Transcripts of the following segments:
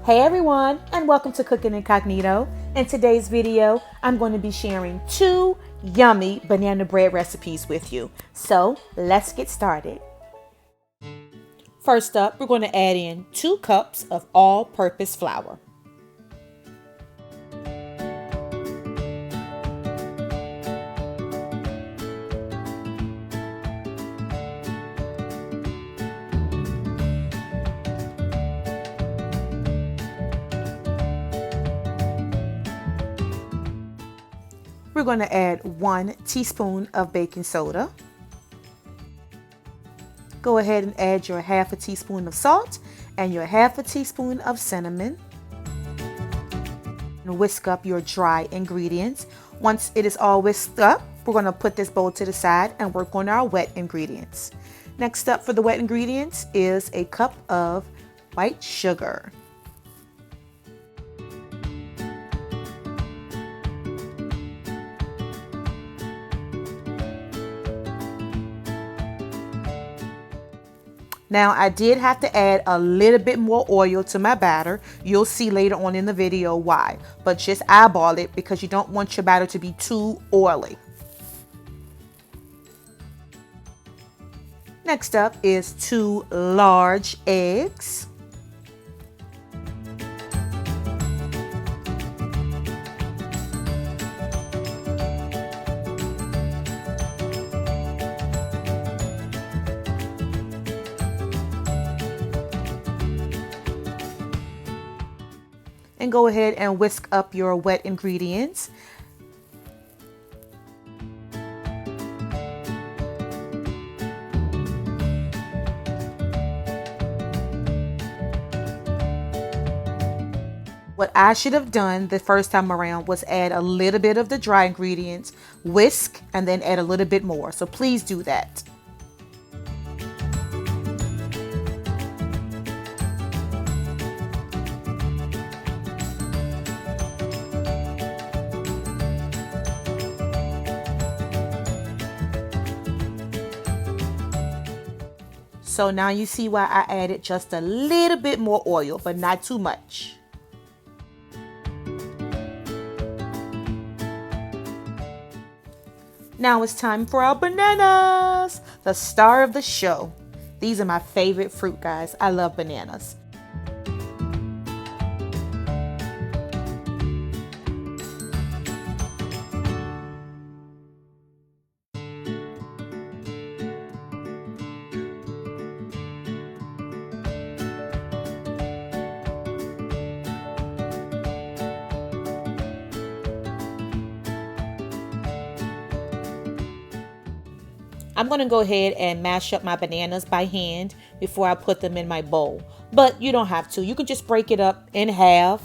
Hey everyone, and welcome to Cooking Incognito. In today's video, I'm going to be sharing 2 yummy banana bread recipes with you. So let's get started. First up, we're going to add in 2 cups of all-purpose flour. We're going to add 1 teaspoon of baking soda. Go ahead and add your half a teaspoon of salt and your half a teaspoon of cinnamon. And whisk up your dry ingredients. Once it is all whisked up, we're going to put this bowl to the side and work on our wet ingredients. Next up for the wet ingredients is a cup of white sugar. Now I did have to add a little bit more oil to my batter. You'll see later on in the video why, but just eyeball it because you don't want your batter to be too oily. Next up is 2 large eggs. And go ahead and whisk up your wet ingredients. What I should have done the first time around was add a little bit of the dry ingredients, whisk, and then add a little bit more. So please do that. So now you see why I added just a little bit more oil, but not too much. Now it's time for our bananas, the star of the show. These are my favorite fruit, guys. I love bananas. I'm going to go ahead and mash up my bananas by hand before I put them in my bowl. But you don't have to. You can just break it up in half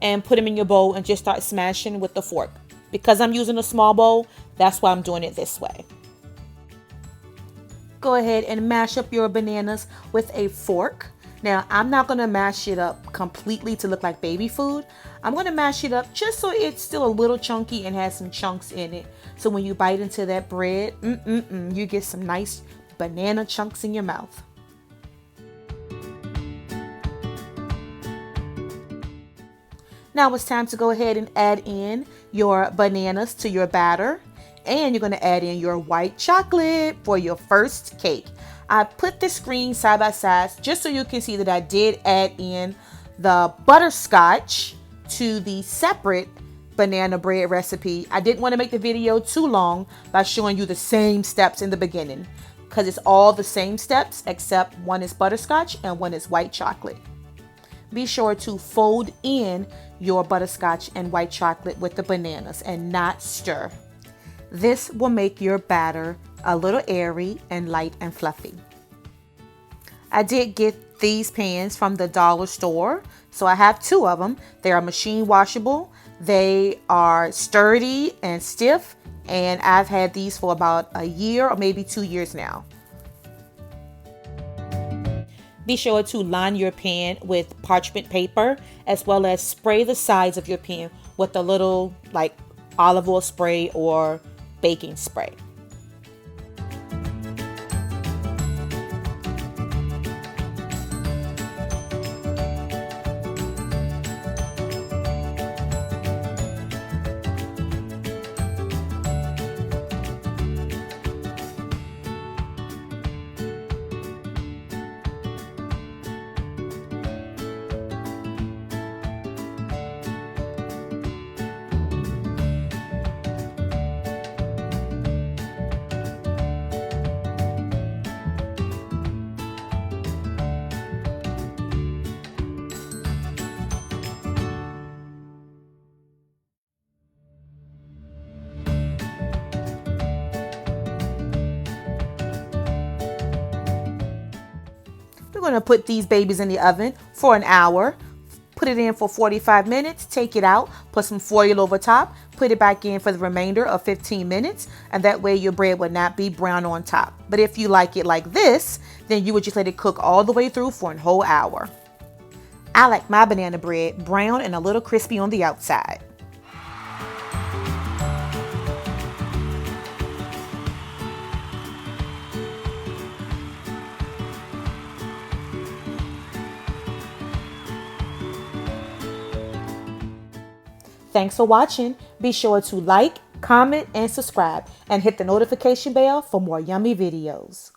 and put them in your bowl and just start smashing with the fork. Because I'm using a small bowl, that's why I'm doing it this way. Go ahead and mash up your bananas with a fork. Now, I'm not going to mash it up completely to look like baby food. I'm going to mash it up just so it's still a little chunky and has some chunks in it. So when you bite into that bread, you get some nice banana chunks in your mouth. Now it's time to go ahead and add in your bananas to your batter. And you're going to add in your white chocolate for your first cake. I put the screen side by side just so you can see that I did add in the butterscotch to the separate banana bread recipe. I didn't want to make the video too long by showing you the same steps in the beginning because it's all the same steps except one is butterscotch and one is white chocolate. Be sure to fold in your butterscotch and white chocolate with the bananas and not stir. This will make your batter a little airy and light and fluffy. I did get these pans from the dollar store, so I have 2 of them. They are machine washable. They are sturdy and stiff, and I've had these for about a year or maybe 2 years now. Be sure to line your pan with parchment paper as well as spray the sides of your pan with a little like olive oil spray or baking spray. going to put these babies in the oven for an hour. Put it in for 45 minutes, take it out, put some foil over top, put it back in for the remainder of 15 minutes, and that way your bread will not be brown on top. But if you like it like this, then you would just let it cook all the way through for a whole hour. I like my banana bread brown and a little crispy on the outside. Thanks for watching. Be sure to like, comment, and subscribe, and hit the notification bell for more yummy videos.